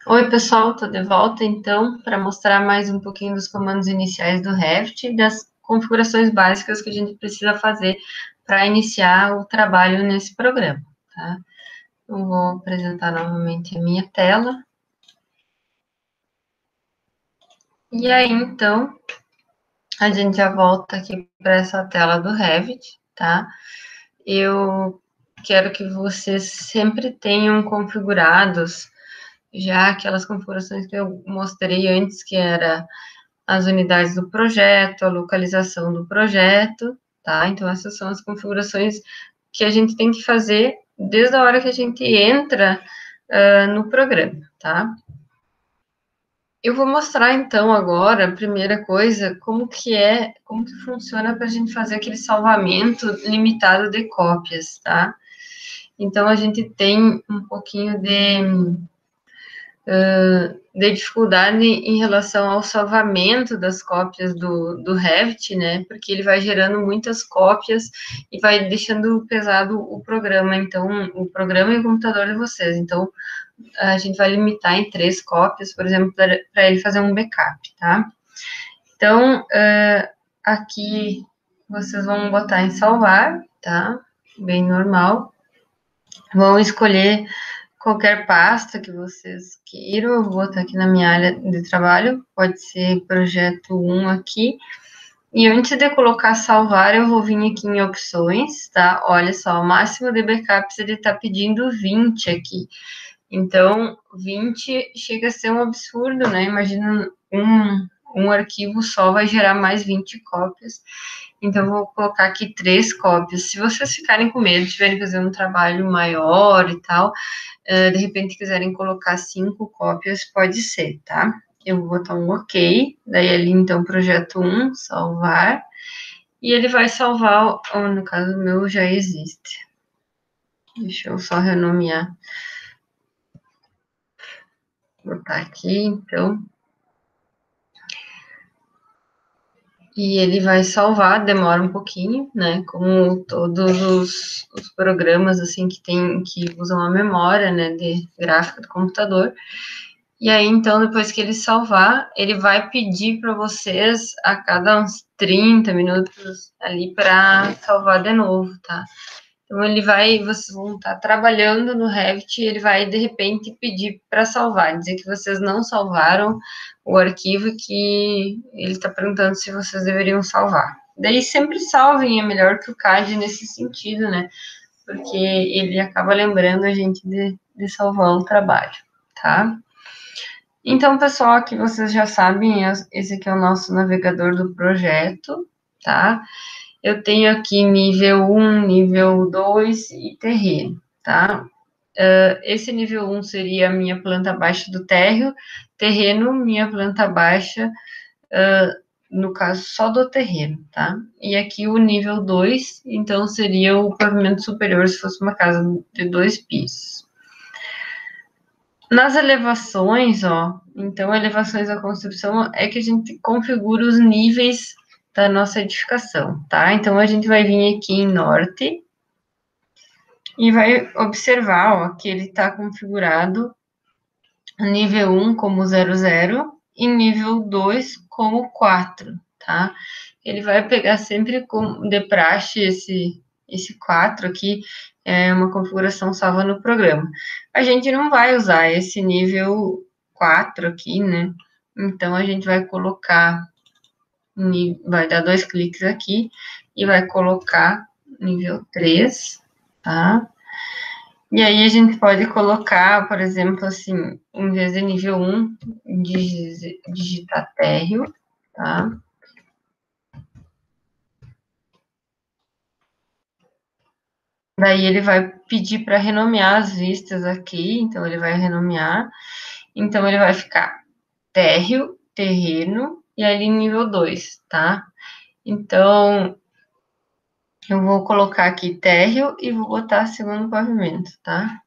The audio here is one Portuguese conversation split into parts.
Oi, pessoal, tô de volta então para mostrar mais um pouquinho dos comandos iniciais do Revit e das configurações básicas que a gente precisa fazer para iniciar o trabalho nesse programa, tá? Eu vou apresentar novamente a minha tela. E aí, então, a gente já volta aqui para essa tela do Revit, tá? Eu quero que vocês sempre tenham configurados já aquelas configurações que eu mostrei antes, que era as unidades do projeto, a localização do projeto, tá? Então, essas são as configurações que a gente tem que fazer desde a hora que a gente entra no programa, tá? Eu vou mostrar, então, agora, a primeira coisa, como que funciona para a gente fazer aquele salvamento limitado de cópias, tá? Então, a gente tem um pouquinho de dificuldade em relação ao salvamento das cópias do Revit, né? Porque ele vai gerando muitas cópias e vai deixando pesado o programa. Então, o programa e o computador de vocês. Então, a gente vai limitar em 3 cópias, por exemplo, para ele fazer um backup, tá? Então, aqui vocês vão botar em salvar, tá? Bem normal. Vão escolher qualquer pasta que vocês queiram, eu vou botar aqui na minha área de trabalho, pode ser projeto 1 aqui. E antes de colocar salvar, eu vou vir aqui em opções, tá? Olha só, o máximo de backups ele tá pedindo 20 aqui. Então, 20 chega a ser um absurdo, né? Imagina um arquivo só vai gerar mais 20 cópias. Então, eu vou colocar aqui 3 cópias. Se vocês ficarem com medo, tiverem que fazer um trabalho maior e tal, de repente quiserem colocar 5 cópias, pode ser, tá? Eu vou botar um OK, daí ali então projeto 1, salvar, e ele vai salvar, no caso o meu já existe. Deixa eu só renomear. Vou botar aqui, então. E ele vai salvar, demora um pouquinho, né? Como todos os programas assim que usam a memória, né, de gráfica do computador. E aí, então, depois que ele salvar, ele vai pedir para vocês a cada uns 30 minutos ali para salvar de novo, tá? Então, vocês vão estar trabalhando no Revit e ele vai, de repente, pedir para salvar, dizer que vocês não salvaram o arquivo que ele está perguntando se vocês deveriam salvar. Daí, sempre salvem, é melhor que o CAD nesse sentido, né? Porque ele acaba lembrando a gente de salvar o trabalho, tá? Então, pessoal, aqui vocês já sabem, esse aqui é o nosso navegador do projeto, tá? Eu tenho aqui nível 1, nível 2 e terreno, tá? Esse nível 1 seria a minha planta baixa do térreo, terreno, minha planta baixa, no caso, só do terreno, tá? E aqui o nível 2, então, seria o pavimento superior, se fosse uma casa de 2 pisos. Nas elevações, ó, então, elevações da construção é que a gente configura os níveis da nossa edificação, tá? Então, a gente vai vir aqui em norte e vai observar, ó, que ele está configurado nível 1 como 00 e nível 2 como 4, tá? Ele vai pegar sempre com de praxe esse 4 aqui, é uma configuração salva no programa. A gente não vai usar esse nível 4 aqui, né? Então, a gente vai colocar, vai dar 2 cliques aqui e vai colocar nível 3, tá? E aí a gente pode colocar, por exemplo, assim, em vez de nível 1, digitar térreo, tá? Daí ele vai pedir para renomear as vistas aqui, então ele vai renomear. Então ele vai ficar térreo, terreno e ali nível 2, tá? Então eu vou colocar aqui térreo e vou botar segundo pavimento, tá?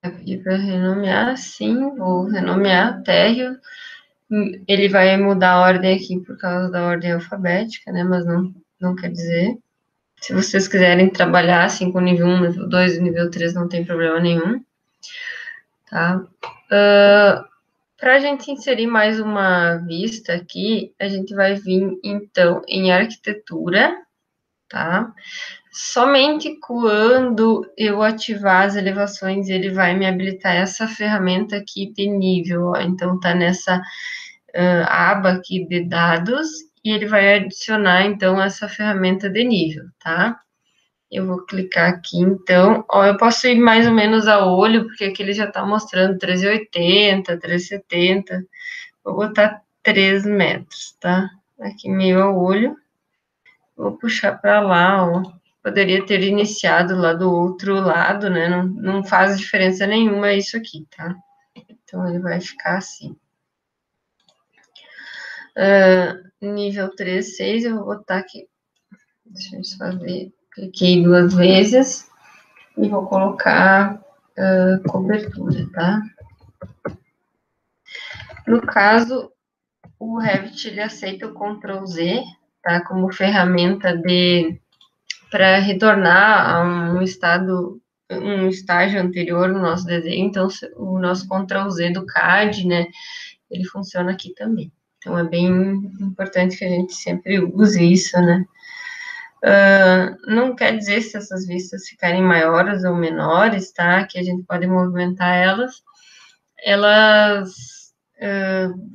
Vai pedir para renomear, sim, vou renomear térreo. Ele vai mudar a ordem aqui por causa da ordem alfabética, né? Mas não quer dizer. Se vocês quiserem trabalhar assim com nível 1, nível 2 e nível 3, não tem problema nenhum, tá? Para a gente inserir mais uma vista aqui, a gente vai vir, então, em arquitetura, tá? Somente quando eu ativar as elevações, ele vai me habilitar essa ferramenta aqui de nível, ó. Então, tá nessa aba aqui de dados, e ele vai adicionar, então, essa ferramenta de nível, tá? Eu vou clicar aqui, então, ó, eu posso ir mais ou menos a olho, porque aqui ele já tá mostrando 380, 370, vou botar 3 metros, tá? Aqui meio a olho, vou puxar para lá, ó. Poderia ter iniciado lá do outro lado, né? Não faz diferença nenhuma isso aqui, tá? Então, ele vai ficar assim. Nível 3, 6, eu vou botar aqui. Deixa eu fazer. Cliquei 2 vezes e vou colocar cobertura, tá? No caso, o Revit ele aceita o Ctrl Z, tá? Como ferramenta para retornar a um estágio anterior no nosso desenho. Então, o nosso Ctrl Z do CAD, né? Ele funciona aqui também. Então, é bem importante que a gente sempre use isso, né? Não quer dizer se essas vistas ficarem maiores ou menores, tá? Que a gente pode movimentar elas. Elas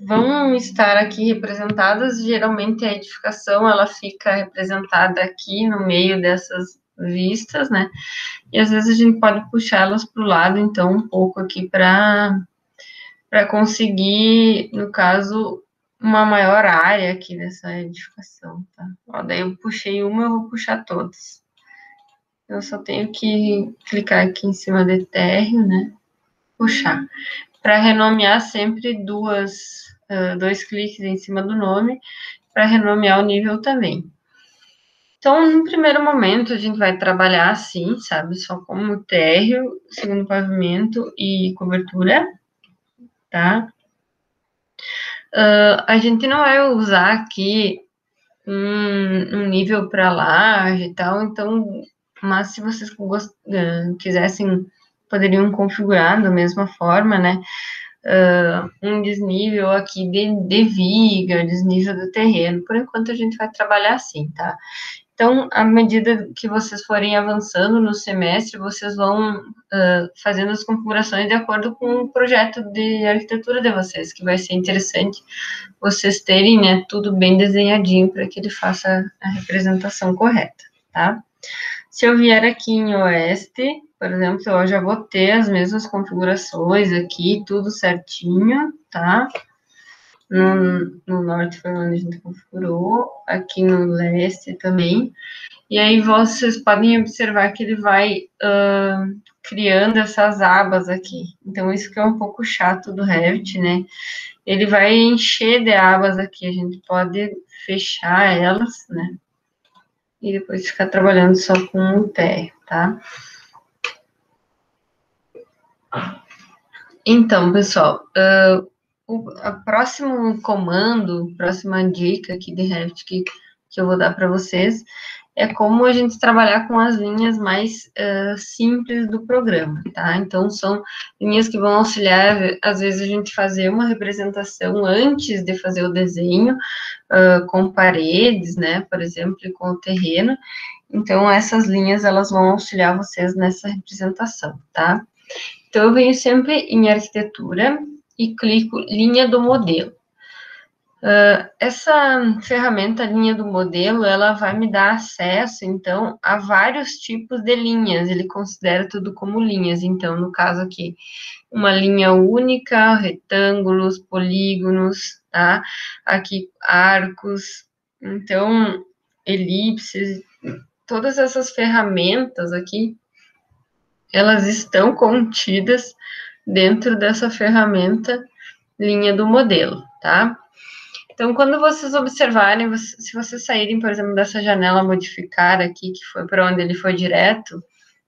vão estar aqui representadas. Geralmente a edificação ela fica representada aqui no meio dessas vistas, né? E às vezes a gente pode puxá-las para o lado, então, um pouco aqui para conseguir, no caso, uma maior área aqui dessa edificação, tá? Ó, daí eu puxei uma, eu vou puxar todas. Eu só tenho que clicar aqui em cima de térreo, né? Puxar. Para renomear sempre dois cliques em cima do nome, para renomear o nível também. Então, no primeiro momento, a gente vai trabalhar assim, sabe? Só como térreo, segundo pavimento e cobertura, tá? A gente não vai usar aqui um nível para laje e tal, então, mas se vocês quisessem, poderiam configurar da mesma forma, né? Um desnível aqui de viga, desnível do terreno. Por enquanto, a gente vai trabalhar assim, tá? Então, à medida que vocês forem avançando no semestre, vocês vão fazendo as configurações de acordo com o projeto de arquitetura de vocês, que vai ser interessante vocês terem, né, tudo bem desenhadinho para que ele faça a representação correta, tá? Se eu vier aqui em Oeste, por exemplo, eu já vou ter as mesmas configurações aqui, tudo certinho, tá? No Norte foi onde a gente configurou, aqui no Leste também. E aí vocês podem observar que ele vai criando essas abas aqui. Então, isso que é um pouco chato do Revit, né? Ele vai encher de abas aqui, a gente pode fechar elas, né? E depois ficar trabalhando só com o térreo, tá? Então, pessoal, o próximo comando, próxima dica aqui de Revit que eu vou dar para vocês é como a gente trabalhar com as linhas mais simples do programa, tá? Então, são linhas que vão auxiliar, às vezes, a gente fazer uma representação antes de fazer o desenho, com paredes, né, por exemplo, e com o terreno. Então, essas linhas, elas vão auxiliar vocês nessa representação, tá? Então, eu venho sempre em arquitetura e clico linha do modelo. Essa ferramenta linha do modelo, ela vai me dar acesso, então, a vários tipos de linhas, ele considera tudo como linhas, então, no caso aqui, uma linha única, retângulos, polígonos, tá? Aqui, arcos, então, elipses, todas essas ferramentas aqui, elas estão contidas dentro dessa ferramenta linha do modelo, tá? Então, quando vocês observarem, se vocês saírem, por exemplo, dessa janela modificar aqui, que foi para onde ele foi direto,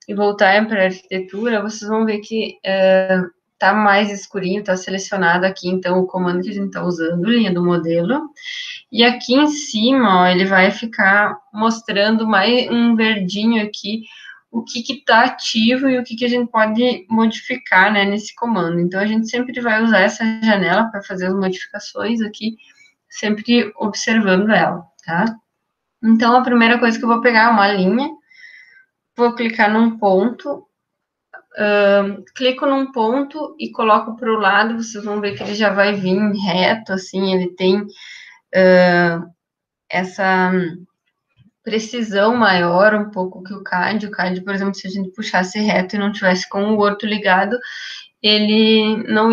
e voltarem para a arquitetura, vocês vão ver que tá mais escurinho, tá selecionado aqui, então, o comando que a gente tá usando, linha do modelo. E aqui em cima, ó, ele vai ficar mostrando mais um verdinho aqui, o que está ativo e o que a gente pode modificar, né, nesse comando. Então, a gente sempre vai usar essa janela para fazer as modificações aqui, sempre observando ela, tá? Então, a primeira coisa que eu vou pegar é uma linha, vou clicar num ponto, clico num ponto e coloco para o lado, vocês vão ver que ele já vai vir reto, assim, ele tem essa precisão maior um pouco que o CAD. O CAD, por exemplo, se a gente puxasse reto e não tivesse com o orto ligado, ele não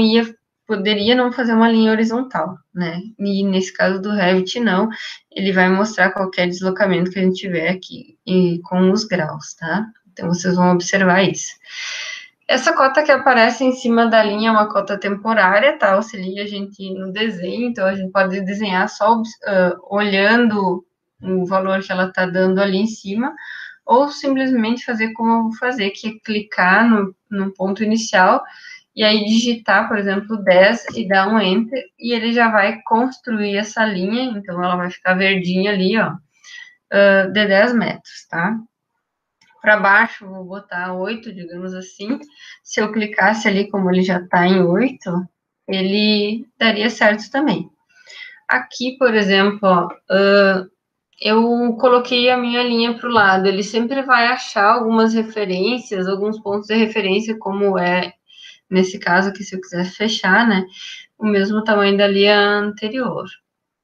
poderia não fazer uma linha horizontal, né? E nesse caso do Revit, não, ele vai mostrar qualquer deslocamento que a gente tiver aqui e com os graus, tá? Então, vocês vão observar isso. Essa cota que aparece em cima da linha é uma cota temporária, tá? Auxilia a gente no desenho, então a gente pode desenhar só olhando o valor que ela está dando ali em cima, ou simplesmente fazer como eu vou fazer, que é clicar no ponto inicial e aí digitar, por exemplo, 10 e dar um Enter, e ele já vai construir essa linha, então ela vai ficar verdinha ali, ó, de 10 metros, tá? Para baixo, vou botar 8, digamos assim. Se eu clicasse ali, como ele já está em 8, ele daria certo também. Aqui, por exemplo, ó, eu coloquei a minha linha para o lado. Ele sempre vai achar algumas referências, alguns pontos de referência, como é nesse caso aqui, se eu quiser fechar, né? O mesmo tamanho da linha anterior,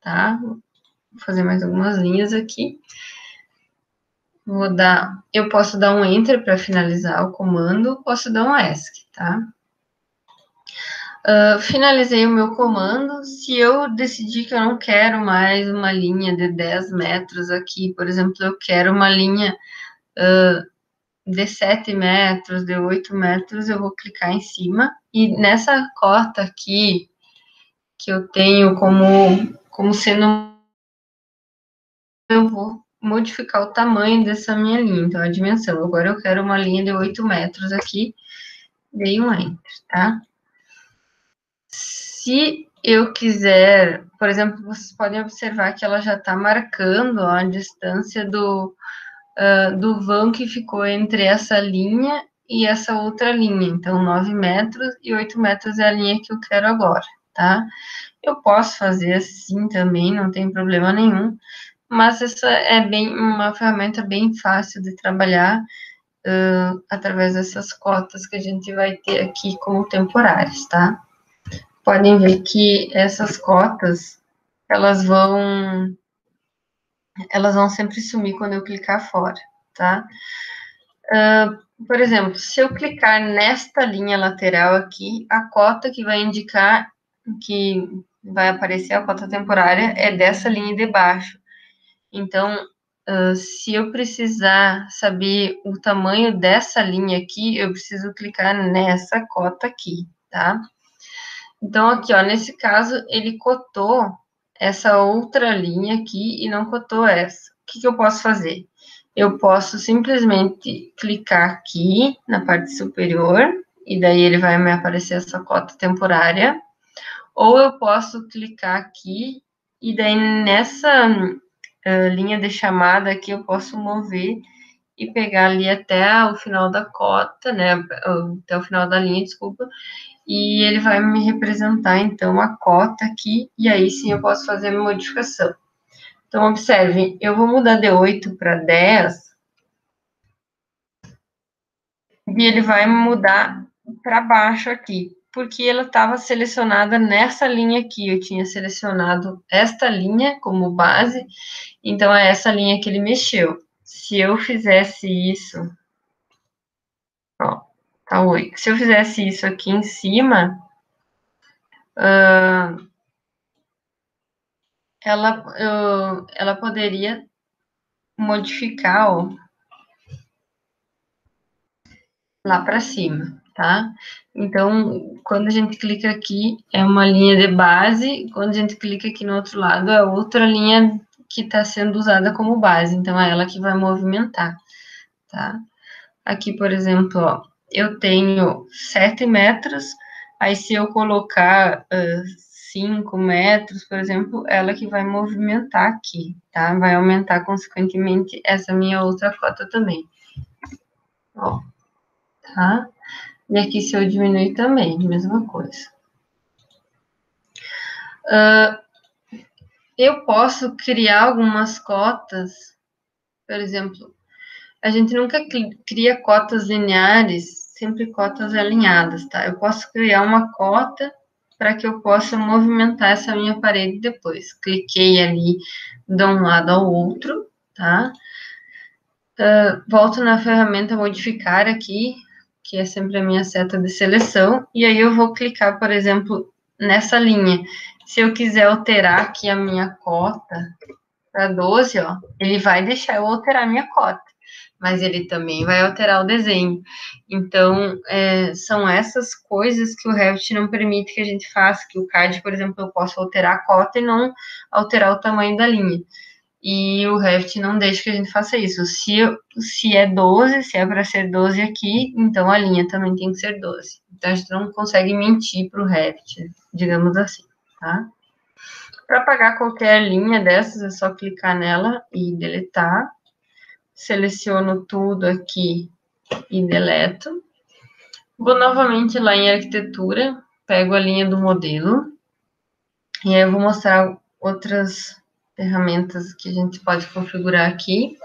tá? Vou fazer mais algumas linhas aqui. Eu posso dar um Enter para finalizar o comando, posso dar um ESC, tá? Finalizei o meu comando. Se eu decidir que eu não quero mais uma linha de 10 metros aqui, por exemplo, eu quero uma linha de 7 metros, de 8 metros, eu vou clicar em cima. E nessa cota aqui, que eu tenho como sendo, eu vou modificar o tamanho dessa minha linha, então a dimensão. Agora eu quero uma linha de 8 metros aqui, dei um Enter, tá? Se eu quiser, por exemplo, vocês podem observar que ela já está marcando ó, a distância do vão que ficou entre essa linha e essa outra linha. Então, 9 metros e 8 metros é a linha que eu quero agora, tá? Eu posso fazer assim também, não tem problema nenhum, mas essa é uma ferramenta bem fácil de trabalhar através dessas cotas que a gente vai ter aqui como temporárias, tá? Podem ver que essas cotas, elas vão sempre sumir quando eu clicar fora, tá? Por exemplo, se eu clicar nesta linha lateral aqui, a cota que vai indicar que vai aparecer a cota temporária é dessa linha de baixo. Então, se eu precisar saber o tamanho dessa linha aqui, eu preciso clicar nessa cota aqui, tá? Então, aqui, ó, nesse caso, ele cotou essa outra linha aqui e não cotou essa. O que eu posso fazer? Eu posso simplesmente clicar aqui na parte superior, e daí ele vai me aparecer essa cota temporária, ou eu posso clicar aqui, e daí nessa linha de chamada aqui eu posso mover e pegar ali até o final da cota, né, até o final da linha, desculpa, e ele vai me representar, então, a cota aqui, e aí sim eu posso fazer a modificação. Então, observe, eu vou mudar de 8 para 10, e ele vai mudar para baixo aqui, porque ela estava selecionada nessa linha aqui, eu tinha selecionado esta linha como base, então é essa linha que ele mexeu. Se eu fizesse isso, ó, tá 8. Se eu fizesse isso aqui em cima, ela poderia modificar, ó, lá para cima, tá? Então, quando a gente clica aqui, é uma linha de base, quando a gente clica aqui no outro lado, é outra linha que está sendo usada como base, então é ela que vai movimentar, tá? Aqui, por exemplo, ó, eu tenho 7 metros, Aí, se eu colocar 5 metros, por exemplo, ela que vai movimentar aqui, tá? Vai aumentar, consequentemente, essa minha outra cota também. Ó, tá? E aqui, se eu diminuir também, mesma coisa. Eu posso criar algumas cotas, por exemplo, a gente nunca cria cotas lineares, sempre cotas alinhadas, tá? Eu posso criar uma cota para que eu possa movimentar essa minha parede depois. Cliquei ali de um lado ao outro, tá? Volto na ferramenta modificar aqui, que é sempre a minha seta de seleção, e aí eu vou clicar, por exemplo, nessa linha. Se eu quiser alterar aqui a minha cota para 12, ó, ele vai deixar eu alterar a minha cota, mas ele também vai alterar o desenho. Então, são essas coisas que o Revit não permite que a gente faça, que o CAD, por exemplo, eu posso alterar a cota e não alterar o tamanho da linha. E o Revit não deixa que a gente faça isso. Se é 12, se é para ser 12 aqui, então a linha também tem que ser 12. Então, a gente não consegue mentir para o Revit, digamos assim, tá? Para apagar qualquer linha dessas, é só clicar nela e deletar. Seleciono tudo aqui e deleto. Vou novamente lá em arquitetura, pego a linha do modelo, e aí eu vou mostrar outras ferramentas que a gente pode configurar aqui.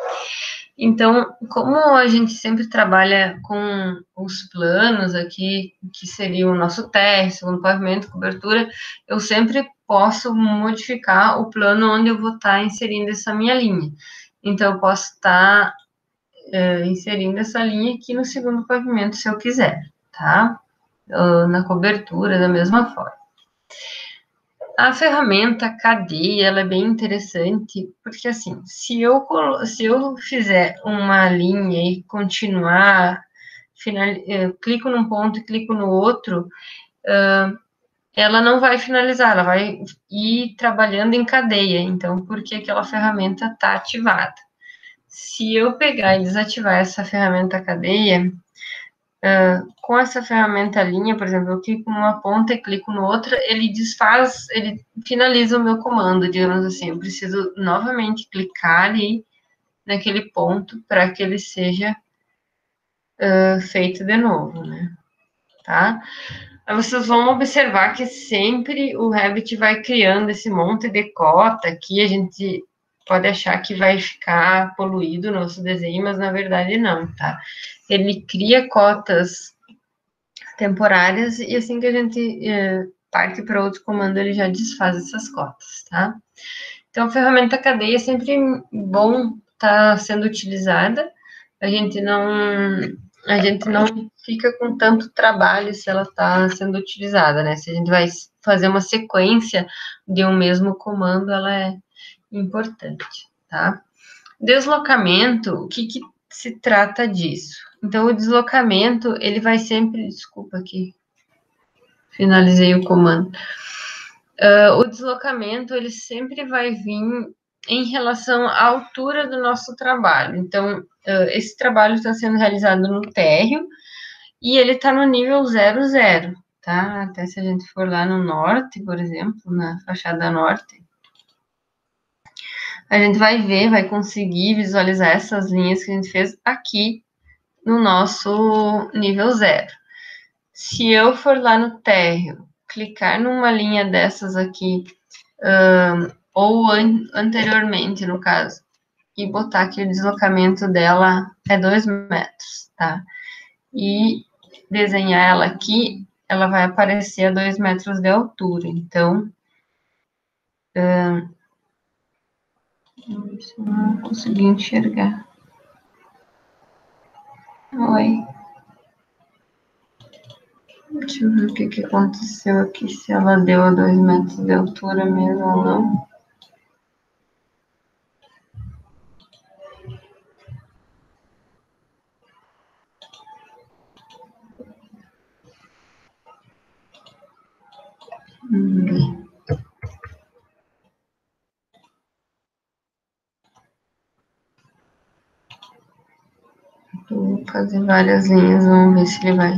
Então, como a gente sempre trabalha com os planos aqui, que seria o nosso térreo, segundo pavimento, cobertura, eu sempre posso modificar o plano onde eu vou estar inserindo essa minha linha. Então, eu posso estar inserindo essa linha aqui no segundo pavimento, se eu quiser, tá? Na cobertura, da mesma forma. A ferramenta cadeia, ela é bem interessante, porque assim, se eu fizer uma linha e continuar, clico num ponto e clico no outro, ela não vai finalizar, ela vai ir trabalhando em cadeia, então, porque aquela ferramenta está ativada. Se eu pegar e desativar essa ferramenta cadeia, com essa ferramenta linha, por exemplo, eu clico numa ponta e clico no outra, ele desfaz, ele finaliza o meu comando, digamos assim. Eu preciso novamente clicar ali naquele ponto para que ele seja feito de novo, né? Tá? Aí vocês vão observar que sempre o Revit vai criando esse monte de cota aqui, a gente pode achar que vai ficar poluído o nosso desenho, mas na verdade não, tá? Ele cria cotas temporárias, e assim que a gente parte para outro comando, ele já desfaz essas cotas, tá? Então, a ferramenta cadeia é sempre bom estar sendo utilizada, a gente não fica com tanto trabalho se ela está sendo utilizada, né? Se a gente vai fazer uma sequência de um mesmo comando, ela é importante, tá? Deslocamento, o que se trata disso? Então, o deslocamento, ele vai sempre... Desculpa aqui, finalizei o comando. O deslocamento, ele sempre vai vir em relação à altura do nosso trabalho. Então, esse trabalho está sendo realizado no térreo e ele está no nível 00, tá? Até se a gente for lá no norte, por exemplo, na fachada norte, a gente vai ver, vai conseguir visualizar essas linhas que a gente fez aqui no nosso nível 0. Se eu for lá no térreo, clicar numa linha dessas aqui, ou anteriormente, no caso, e botar que o deslocamento dela é 2 metros, tá? E desenhar ela aqui, ela vai aparecer a 2 metros de altura. Então, eu não consegui enxergar. Oi. Deixa eu ver o que aconteceu aqui, se ela deu a 2 metros de altura mesmo ou não. Vou fazer várias linhas, vamos ver se ele vai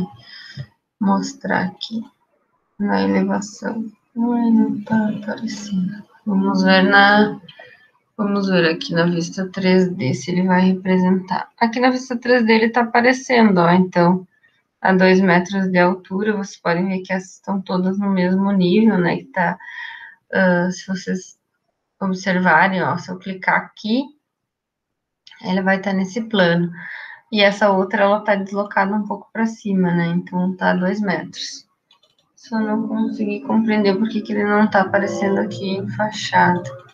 mostrar aqui. na elevação. Ai, não tá aparecendo. Vamos ver aqui na vista 3D se ele vai representar. Aqui na vista 3D ele tá aparecendo, ó, então, a 2 metros de altura, vocês podem ver que essas estão todas no mesmo nível, né, que tá, se vocês observarem, ó, se eu clicar aqui, ela vai estar nesse plano. E essa outra, ela tá deslocada um pouco para cima, né, então tá 2 metros. Só não consegui compreender por que ele não tá aparecendo aqui enfaixado.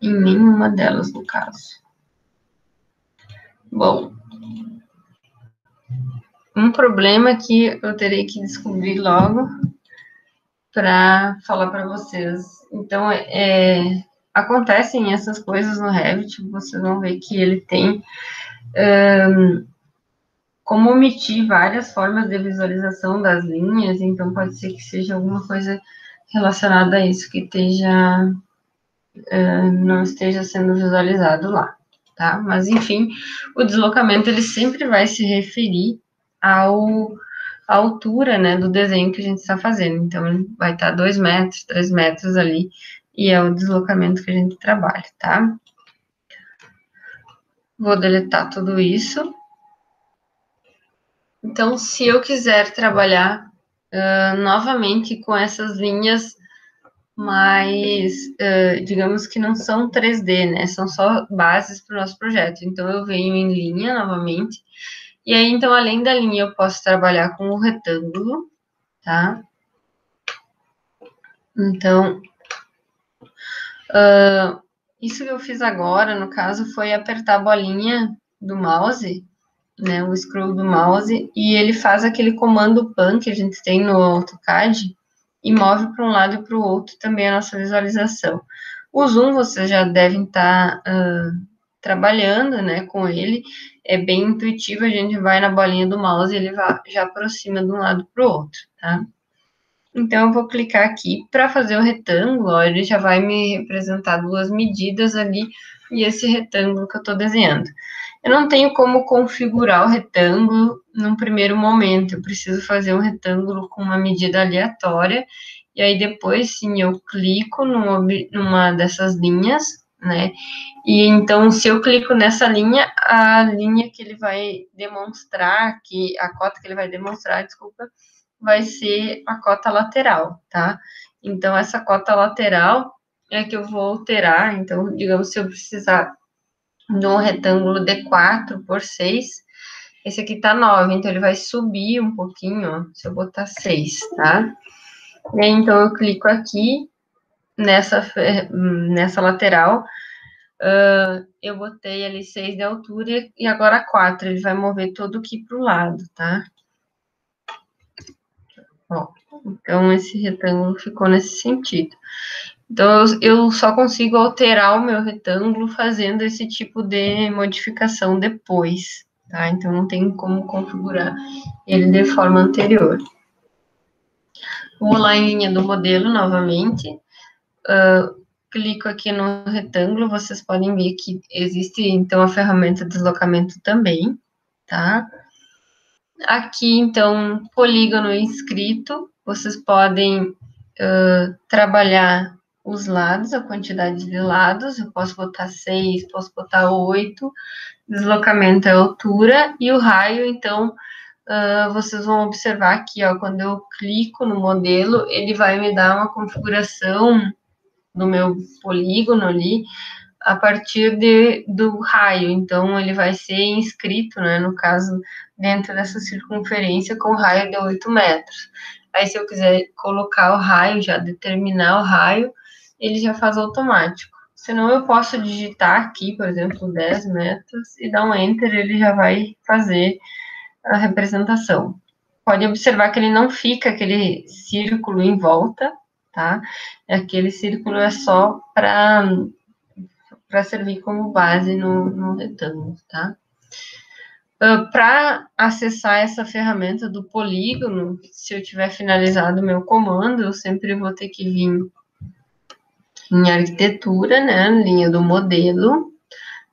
Em nenhuma delas, no caso. Bom, um problema que eu terei que descobrir logo para falar para vocês. Então, acontecem essas coisas no Revit, vocês vão ver que ele tem como omitir várias formas de visualização das linhas, então pode ser que seja alguma coisa relacionada a isso que não esteja sendo visualizado lá, tá? Mas, enfim, o deslocamento, ele sempre vai se referir à altura, né, do desenho que a gente está fazendo. Então, ele vai estar 2 metros, 3 metros ali, e é o deslocamento que a gente trabalha, tá? Vou deletar tudo isso. Então, se eu quiser trabalhar novamente com essas linhas mas digamos que não são 3D, né? São só bases para o nosso projeto. Então, eu venho em linha novamente. E aí, então, além da linha, eu posso trabalhar com o retângulo, tá? Então, isso que eu fiz agora, no caso, foi apertar a bolinha do mouse, né? O scroll do mouse, e ele faz aquele comando pan que a gente tem no AutoCAD e move para um lado e para o outro também a nossa visualização. O zoom, vocês já devem estar trabalhando, né, com ele, é bem intuitivo, a gente vai na bolinha do mouse e ele já aproxima de um lado para o outro, tá? Então, eu vou clicar aqui para fazer o retângulo, ó, ele já vai me representar duas medidas ali e esse retângulo que eu estou desenhando. Eu não tenho como configurar o retângulo num primeiro momento, eu preciso fazer um retângulo com uma medida aleatória, e aí depois sim eu clico numa dessas linhas, né? E então, se eu clico nessa linha, a linha que ele vai demonstrar, a cota que ele vai demonstrar, desculpa, vai ser a cota lateral, tá? Então, essa cota lateral é que eu vou alterar. Então, digamos, se eu precisar de um retângulo de 4 por 6, esse aqui tá 9, então ele vai subir um pouquinho, ó, se eu botar 6, tá? E aí, então, eu clico aqui nessa lateral, eu botei ali 6 de altura e agora 4, ele vai mover todo aqui pro lado, tá? Ó, então, esse retângulo ficou nesse sentido. Então, eu só consigo alterar o meu retângulo fazendo esse tipo de modificação depois, tá? Então, não tem como configurar ele de forma anterior. Vou lá em linha do modelo novamente, clico aqui no retângulo, vocês podem ver que existe, então, a ferramenta deslocamento também, tá? Aqui, então, polígono inscrito, vocês podem trabalhar os lados, a quantidade de lados, eu posso botar 6, posso botar 8, deslocamento é altura, e o raio, então, vocês vão observar aqui, ó, quando eu clico no modelo, ele vai me dar uma configuração do meu polígono ali, a partir do raio, então ele vai ser inscrito, né, no caso, dentro dessa circunferência com raio de 8 metros. Aí, se eu quiser colocar o raio, já determinar o raio, ele já faz automático. Senão, eu posso digitar aqui, por exemplo, 10 metros e dar um Enter, ele já vai fazer a representação. Pode observar que ele não fica aquele círculo em volta, tá? Aquele círculo é só para servir como base no retângulo, tá? Para acessar essa ferramenta do polígono, se eu tiver finalizado o meu comando, eu sempre vou ter que vir em arquitetura, né, linha do modelo,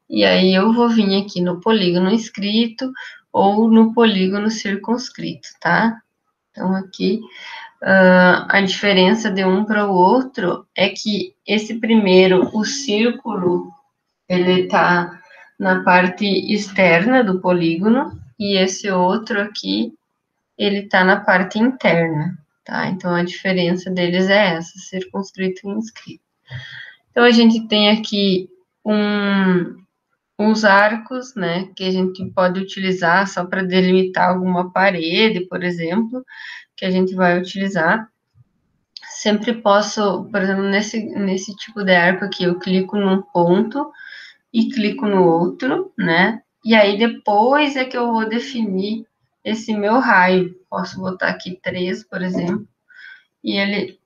e aí eu vou vir aqui no polígono inscrito ou no polígono circunscrito, tá? Então, aqui, a diferença de um para o outro é que esse primeiro, o círculo, ele está na parte externa do polígono, e esse outro aqui, ele está na parte interna, tá? Então, a diferença deles é essa, circunscrito e inscrito. Então, a gente tem aqui uns arcos, né, que a gente pode utilizar só para delimitar alguma parede, por exemplo, que a gente vai utilizar. Sempre posso, por exemplo, nesse tipo de arco aqui, eu clico num ponto e clico no outro, né? E aí depois é que eu vou definir esse meu raio. Posso botar aqui 3, por exemplo, e ele...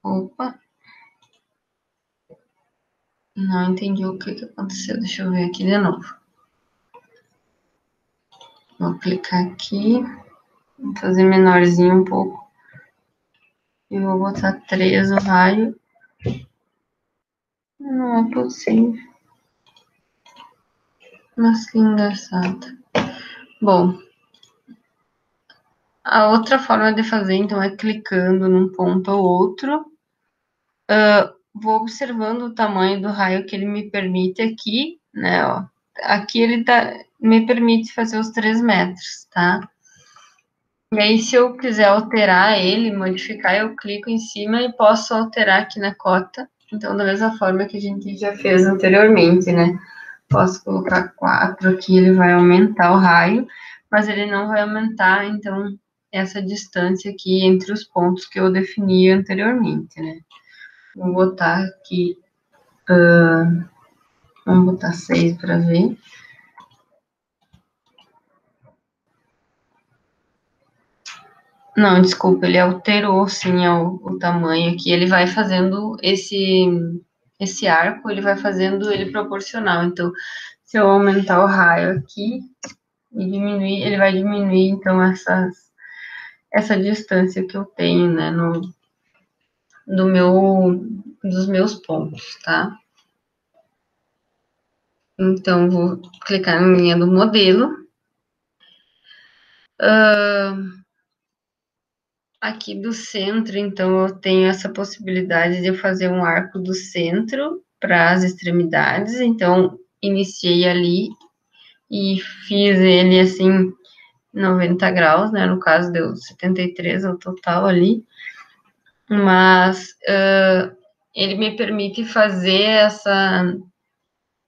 Opa! Não entendi o que aconteceu. Deixa eu ver aqui de novo. Vou clicar aqui, vou fazer menorzinho um pouco. E vou botar 3 o raio. Não é possível. Mas que engraçado. Bom, a outra forma de fazer, então, é clicando num ponto ou outro. Vou observando o tamanho do raio que ele me permite aqui, né, ó. Aqui ele me permite fazer os 3 metros, tá? E aí, se eu quiser alterar ele, modificar, eu clico em cima e posso alterar aqui na cota. Então, da mesma forma que a gente já fez anteriormente, né? Posso colocar 4 aqui, ele vai aumentar o raio, mas ele não vai aumentar, então, essa distância aqui entre os pontos que eu defini anteriormente, né? Vou botar aqui, vamos botar 6 para ver. Não, desculpa, ele alterou, sim, o tamanho aqui, ele vai fazendo esse arco, ele vai fazendo ele proporcional, então, se eu aumentar o raio aqui e diminuir, ele vai diminuir, então, essa distância que eu tenho, né, dos meus pontos, tá? Então, vou clicar na linha do modelo. Aqui do centro, então, eu tenho essa possibilidade de eu fazer um arco do centro para as extremidades. Então, iniciei ali e fiz ele, assim, 90 graus, né? No caso, deu 73 ao total ali. Mas ele me permite fazer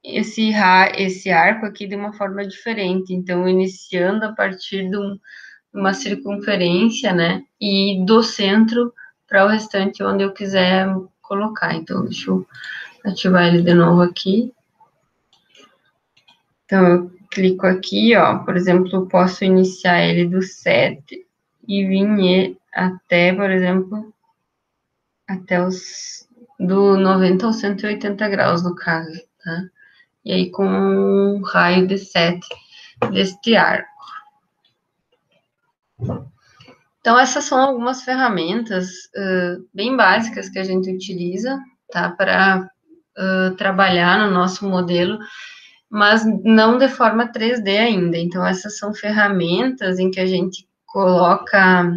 esse arco aqui de uma forma diferente. Então, iniciando a partir de uma circunferência, né? E do centro para o restante onde eu quiser colocar. Então, deixa eu ativar ele de novo aqui. Então, eu clico aqui, ó. Por exemplo, eu posso iniciar ele do 7 e vir até, por exemplo, até do 90 ao 180 graus, no caso, tá? E aí, com um raio de 7 deste arco. Então, essas são algumas ferramentas bem básicas que a gente utiliza, tá? Para trabalhar no nosso modelo, mas não de forma 3D ainda. Então, essas são ferramentas em que a gente coloca,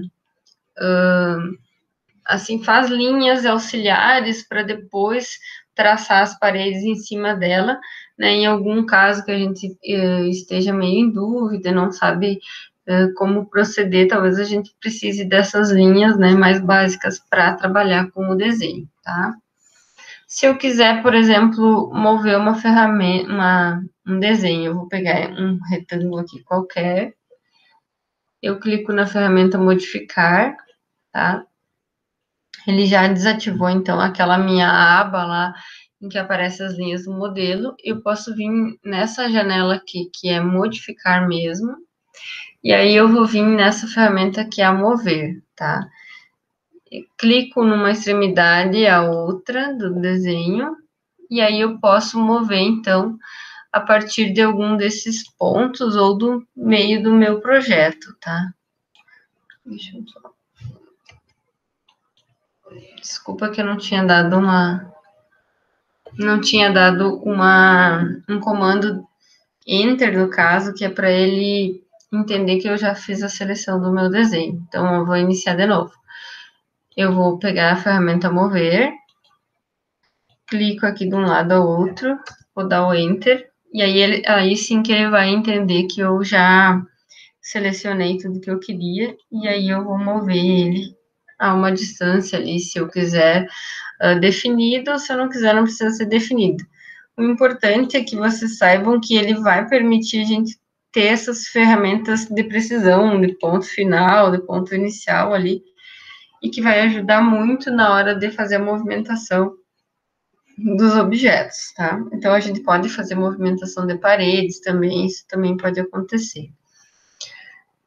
assim, faz linhas auxiliares para depois traçar as paredes em cima dela, né? Em algum caso que a gente esteja meio em dúvida, não sabe como proceder, talvez a gente precise dessas linhas, né, mais básicas para trabalhar com o desenho, tá? Se eu quiser, por exemplo, mover uma ferramenta, um desenho, eu vou pegar um retângulo aqui qualquer, eu clico na ferramenta modificar, tá? Ele já desativou, então, aquela minha aba lá, em que aparecem as linhas do modelo. Eu posso vir nessa janela aqui, que é modificar mesmo, e aí eu vou vir nessa ferramenta que é a mover, tá? Clico numa extremidade a outra do desenho, e aí eu posso mover, então, a partir de algum desses pontos ou do meio do meu projeto, tá? Deixa eu só... Desculpa que eu não tinha dado um comando Enter, no caso, que é para ele entender que eu já fiz a seleção do meu desenho. Então, eu vou iniciar de novo. Eu vou pegar a ferramenta mover, clico aqui de um lado ao outro, vou dar o Enter, e aí sim que ele vai entender que eu já selecionei tudo que eu queria, e aí eu vou mover ele a uma distância ali, se eu quiser definido, se eu não quiser, não precisa ser definido. O importante é que vocês saibam que ele vai permitir a gente ter essas ferramentas de precisão, de ponto final, de ponto inicial ali, e que vai ajudar muito na hora de fazer a movimentação dos objetos, tá? Então, a gente pode fazer movimentação de paredes também, isso também pode acontecer.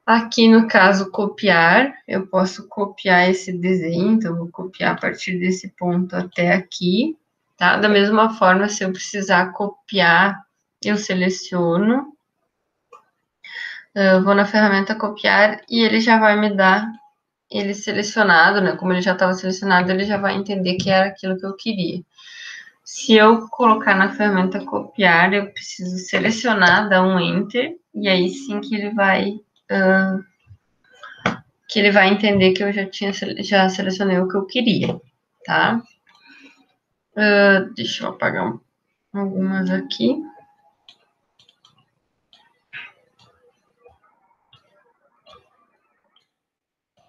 Aqui, no caso, copiar, eu posso copiar esse desenho, então, eu vou copiar a partir desse ponto até aqui, tá? Da mesma forma, se eu precisar copiar, eu seleciono, eu vou na ferramenta copiar e ele já vai me dar ele selecionado, né? Como ele já estava selecionado, ele já vai entender que era aquilo que eu queria. Se eu colocar na ferramenta copiar, eu preciso selecionar, dar um Enter, e aí sim que ele vai entender que eu já selecionei o que eu queria, tá? Deixa eu apagar algumas aqui.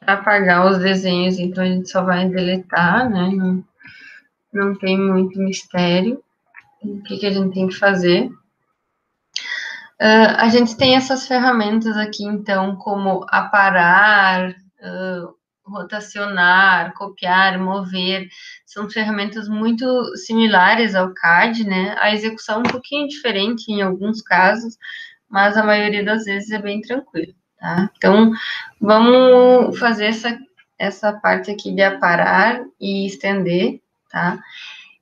Para apagar os desenhos, então a gente só vai deletar, né? Não tem muito mistério. O que a gente tem que fazer? A gente tem essas ferramentas aqui, então, como aparar, rotacionar, copiar, mover, são ferramentas muito similares ao CAD, né? A execução é um pouquinho diferente em alguns casos, mas a maioria das vezes é bem tranquilo, tá? Então, vamos fazer essa parte aqui de aparar e estender, tá?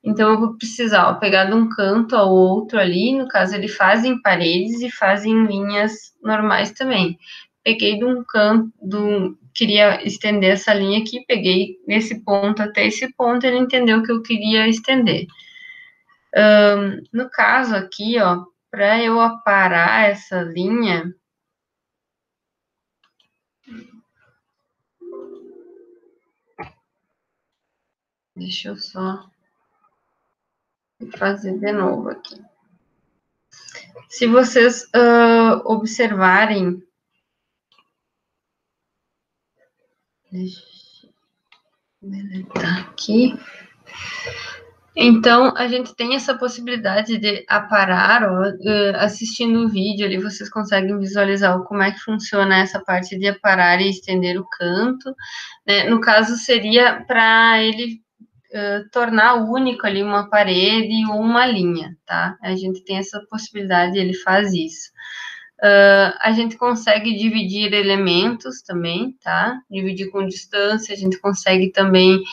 Então, eu vou precisar pegar de um canto ao outro ali, no caso, ele faz em paredes e faz em linhas normais também. Peguei de um canto, queria estender essa linha aqui, peguei nesse ponto até esse ponto, ele entendeu que eu queria estender. No caso aqui, ó, para eu aparar essa linha, deixa eu só fazer de novo aqui. Se vocês observarem, deixa eu deletar aqui. Então, a gente tem essa possibilidade de aparar, ó, assistindo o vídeo ali, vocês conseguem visualizar como é que funciona essa parte de aparar e estender o canto, né? No caso, seria para ele tornar único ali uma parede ou uma linha, tá? A gente tem essa possibilidade, ele faz isso. A gente consegue dividir elementos também, tá? Dividir com distância, a gente consegue também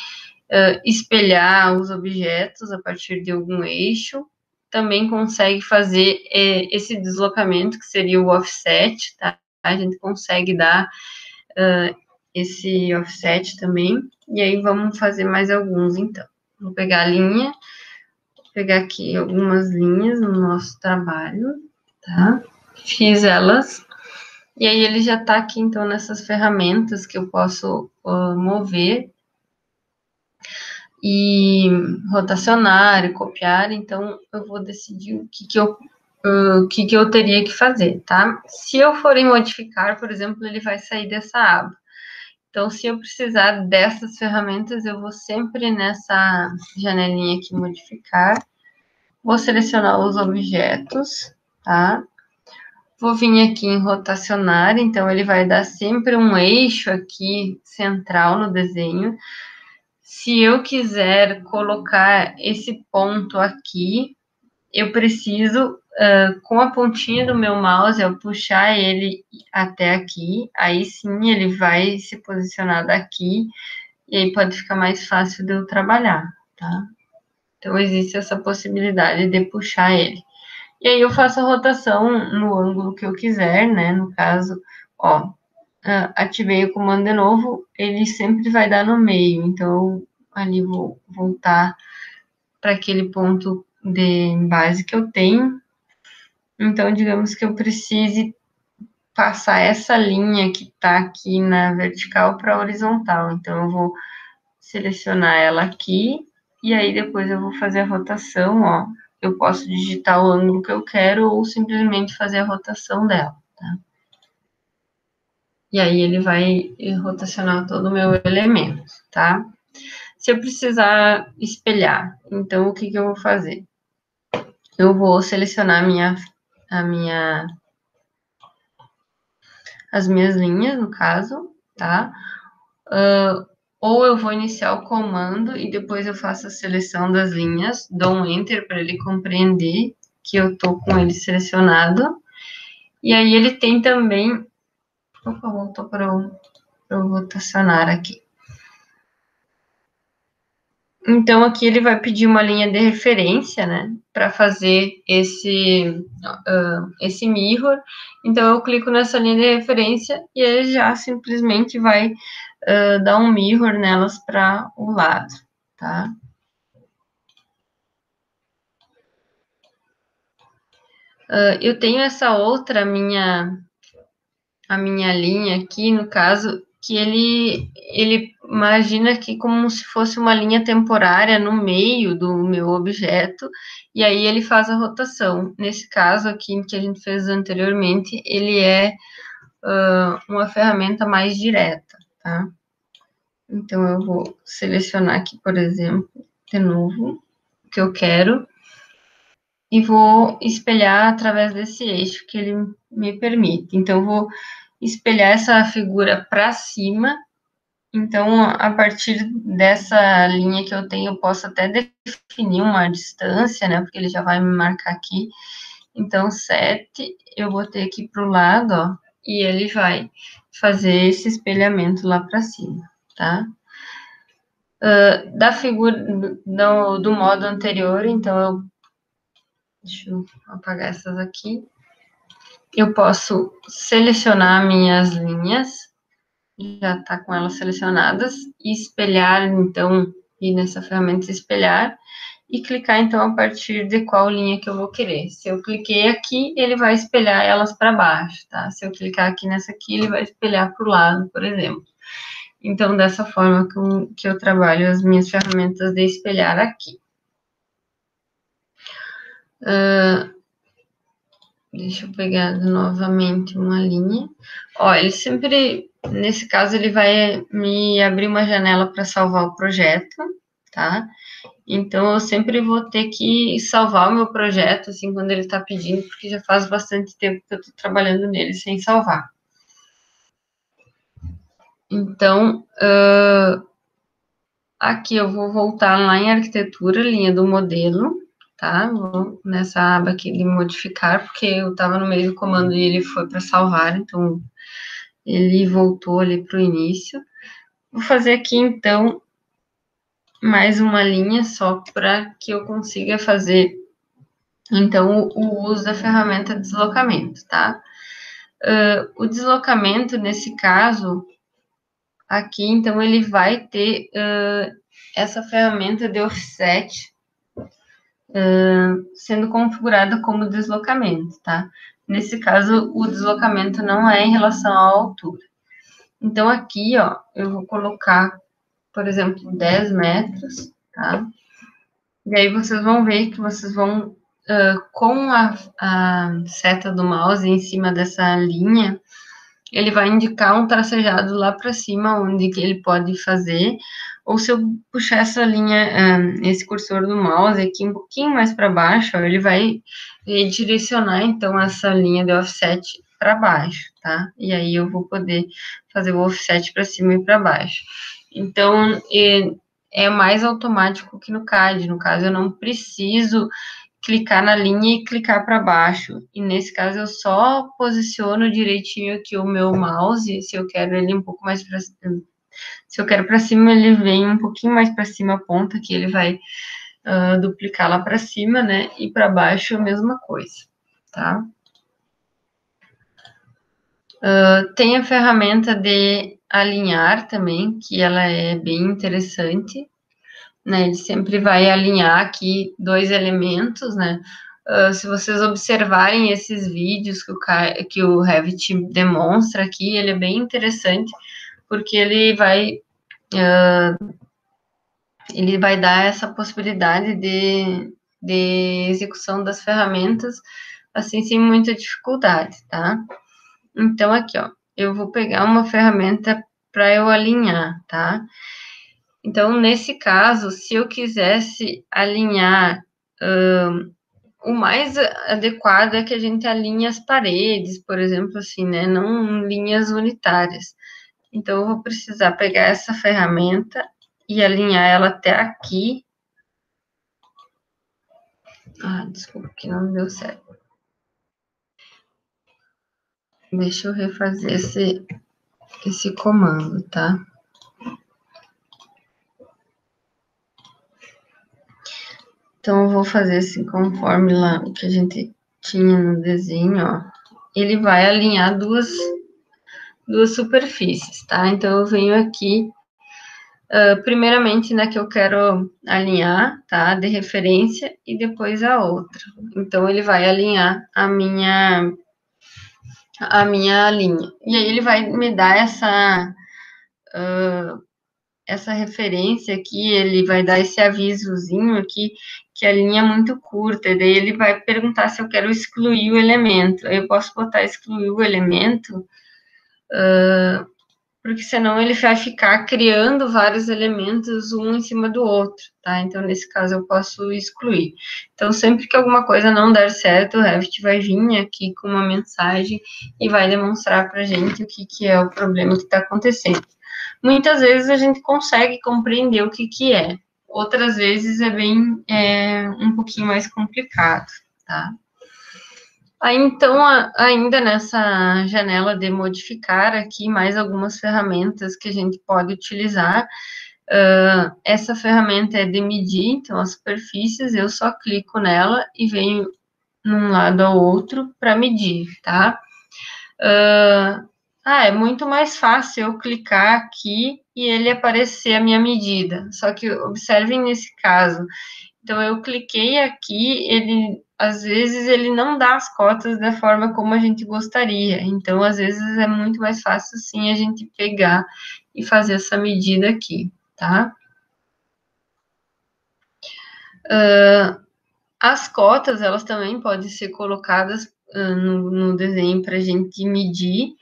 espelhar os objetos a partir de algum eixo, também consegue fazer esse deslocamento, que seria o offset, tá? A gente consegue dar esse offset também, e aí vamos fazer mais alguns, então. Vou pegar a linha, vou pegar aqui algumas linhas no nosso trabalho, tá? Fiz elas, e aí ele já tá aqui, então, nessas ferramentas que eu posso mover e rotacionar e copiar, então eu vou decidir o que eu teria que fazer, tá? Se eu for em modificar, por exemplo, ele vai sair dessa aba. Então, se eu precisar dessas ferramentas, eu vou sempre nessa janelinha aqui, modificar, vou selecionar os objetos, tá? Vou vir aqui em rotacionar, então ele vai dar sempre um eixo aqui central no desenho. Se eu quiser colocar esse ponto aqui, eu preciso, com a pontinha do meu mouse, eu puxar ele até aqui, aí sim ele vai se posicionar daqui, e aí pode ficar mais fácil de eu trabalhar, tá? Então, existe essa possibilidade de puxar ele. E aí eu faço a rotação no ângulo que eu quiser, né? No caso, ó, ativei o comando de novo, ele sempre vai dar no meio, então ali vou voltar para aquele ponto de base que eu tenho. Então, digamos que eu precise passar essa linha que está aqui na vertical para a horizontal. Então, eu vou selecionar ela aqui, e aí depois eu vou fazer a rotação, ó. Eu posso digitar o ângulo que eu quero ou simplesmente fazer a rotação dela, tá? E aí ele vai rotacionar todo o meu elemento, tá? Se eu precisar espelhar, então o que que eu vou fazer? Eu vou selecionar as minhas linhas, no caso, tá? Ou eu vou iniciar o comando e depois eu faço a seleção das linhas, dou um Enter para ele compreender que eu tô com ele selecionado. E aí ele tem também... Opa, voltou para eu rotacionar aqui. Então, aqui ele vai pedir uma linha de referência, né, para fazer esse mirror. Então, eu clico nessa linha de referência e ele já simplesmente vai dar um mirror nelas para o lado, tá? Eu tenho essa outra, a minha linha aqui, no caso, que ele imagina que como se fosse uma linha temporária no meio do meu objeto, e aí ele faz a rotação. Nesse caso aqui, que a gente fez anteriormente, ele é uma ferramenta mais direta, tá? Então, eu vou selecionar aqui, por exemplo, de novo, o que eu quero, e vou espelhar através desse eixo que ele me permite. Então, eu vou espelhar essa figura para cima. Então, a partir dessa linha que eu tenho, eu posso até definir uma distância, né? Porque ele já vai me marcar aqui. Então, 7, eu botei aqui para o lado, ó, e ele vai fazer esse espelhamento lá para cima, tá? Da figura do modo anterior, então, deixa eu apagar essas aqui. Eu posso selecionar minhas linhas, já está com elas selecionadas, e espelhar, então, ir nessa ferramenta espelhar, e clicar, então, a partir de qual linha que eu vou querer. Se eu cliquei aqui, ele vai espelhar elas para baixo, tá? Se eu clicar aqui nessa aqui, ele vai espelhar para o lado, por exemplo. Então, dessa forma que eu trabalho as minhas ferramentas de espelhar aqui. Deixa eu pegar novamente uma linha. Ó, ele sempre, nesse caso, ele vai me abrir uma janela para salvar o projeto, tá? Então, eu sempre vou ter que salvar o meu projeto, assim, quando ele está pedindo, porque já faz bastante tempo que eu estou trabalhando nele sem salvar. Então, aqui eu vou voltar lá em arquitetura, linha do modelo, tá? Vou nessa aba aqui de modificar, porque eu estava no meio do comando e ele foi para salvar, então ele voltou ali para o início. Vou fazer aqui, então, mais uma linha só para que eu consiga fazer, então, o uso da ferramenta deslocamento, tá? O deslocamento, nesse caso, aqui, então, ele vai ter essa ferramenta de offset sendo configurada como deslocamento, tá? Nesse caso, o deslocamento não é em relação à altura. Então, aqui, ó, eu vou colocar, por exemplo, 10 metros, tá? E aí vocês vão ver que vocês vão, com a seta do mouse em cima dessa linha, ele vai indicar um tracejado lá para cima, onde que ele pode fazer, ou se eu puxar essa linha, esse cursor do mouse aqui um pouquinho mais para baixo, ó, ele vai direcionar, então, essa linha de offset para baixo, tá? E aí eu vou poder fazer o offset para cima e para baixo. Então, é mais automático que no CAD, no caso, eu não preciso clicar na linha e clicar para baixo. E nesse caso eu só posiciono direitinho aqui o meu mouse, se eu quero ele um pouco mais para cima. Se eu quero para cima, ele vem um pouquinho mais para cima a ponta, que ele vai duplicar lá para cima, né? E para baixo a mesma coisa, tá? Tem a ferramenta de alinhar também, que ela é bem interessante, né? Ele sempre vai alinhar aqui dois elementos, né? Se vocês observarem esses vídeos que o Revit demonstra aqui, ele é bem interessante, porque ele vai dar essa possibilidade de execução das ferramentas, assim, sem muita dificuldade, tá? Então, aqui, ó, eu vou pegar uma ferramenta para eu alinhar, tá? Então, nesse caso, se eu quisesse alinhar, o mais adequado é que a gente alinhe as paredes, por exemplo, assim, né? Não linhas unitárias. Então, eu vou precisar pegar essa ferramenta e alinhar ela até aqui. Ah, desculpa que não deu certo. Deixa eu refazer esse comando, tá? Então, eu vou fazer assim, conforme lá o que a gente tinha no desenho, ó. Ele vai alinhar duas superfícies, tá? Então, eu venho aqui, primeiramente na que eu quero alinhar, tá? De referência, e depois a outra. Então, ele vai alinhar a minha linha. E aí, ele vai me dar essa referência aqui, ele vai dar esse avisozinho aqui, que a linha é muito curta, e daí ele vai perguntar se eu quero excluir o elemento. Eu posso botar excluir o elemento, porque senão ele vai ficar criando vários elementos um em cima do outro, tá? Então, nesse caso, eu posso excluir. Então, sempre que alguma coisa não der certo, o Revit vai vir aqui com uma mensagem e vai demonstrar pra gente o que é o problema que está acontecendo. Muitas vezes a gente consegue compreender o que é, outras vezes um pouquinho mais complicado, tá? Aí, então, ainda nessa janela de modificar aqui mais algumas ferramentas que a gente pode utilizar, essa ferramenta é de medir, então as superfícies, eu só clico nela e venho num lado ao outro para medir, tá? É muito mais fácil eu clicar aqui e ele aparecer a minha medida. Só que observem nesse caso. Então, eu cliquei aqui, às vezes ele não dá as cotas da forma como a gente gostaria. Então, às vezes é muito mais fácil, sim, a gente pegar e fazer essa medida aqui, tá? As cotas, elas também podem ser colocadas no desenho para a gente medir,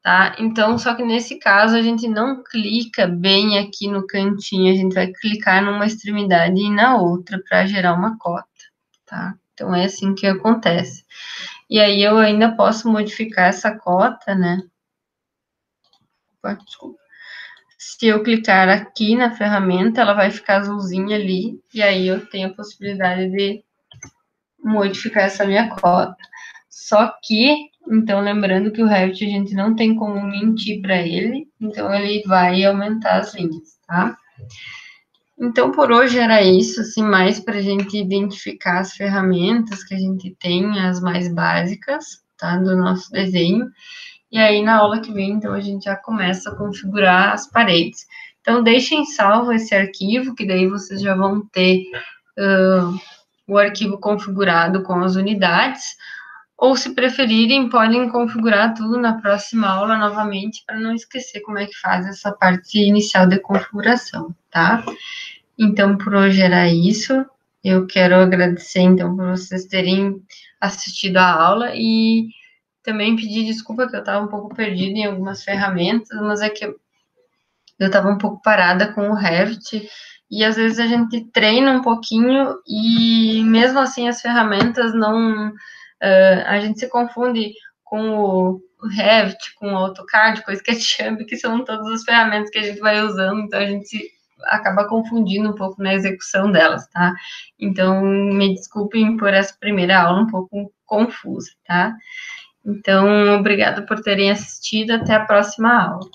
tá? Então, só que nesse caso, a gente não clica bem aqui no cantinho, a gente vai clicar numa extremidade e na outra para gerar uma cota, tá? Então, é assim que acontece. E aí, eu ainda posso modificar essa cota, né? Desculpa. Se eu clicar aqui na ferramenta, ela vai ficar azulzinha ali, e aí eu tenho a possibilidade de modificar essa minha cota. Só que, então, lembrando que o Revit a gente não tem como mentir para ele, então ele vai aumentar as linhas, tá? Então, por hoje era isso, assim, mais para a gente identificar as ferramentas que a gente tem, as mais básicas, tá, do nosso desenho. E aí, na aula que vem, então, a gente já começa a configurar as paredes. Então, deixem salvo esse arquivo, que daí vocês já vão ter o arquivo configurado com as unidades, ou, se preferirem, podem configurar tudo na próxima aula novamente, para não esquecer como é que faz essa parte inicial de configuração, tá? Então, por hoje era isso. Eu quero agradecer, então, por vocês terem assistido a aula e também pedir desculpa que eu estava um pouco perdida em algumas ferramentas, mas é que eu estava um pouco parada com o Revit e às vezes a gente treina um pouquinho e mesmo assim as ferramentas não... a gente se confunde com o Revit, com o AutoCAD, com o SketchUp, que são todas as ferramentas que a gente vai usando, então a gente acaba confundindo um pouco na execução delas, tá? Então, me desculpem por essa primeira aula um pouco confusa, tá? Então, obrigada por terem assistido, até a próxima aula.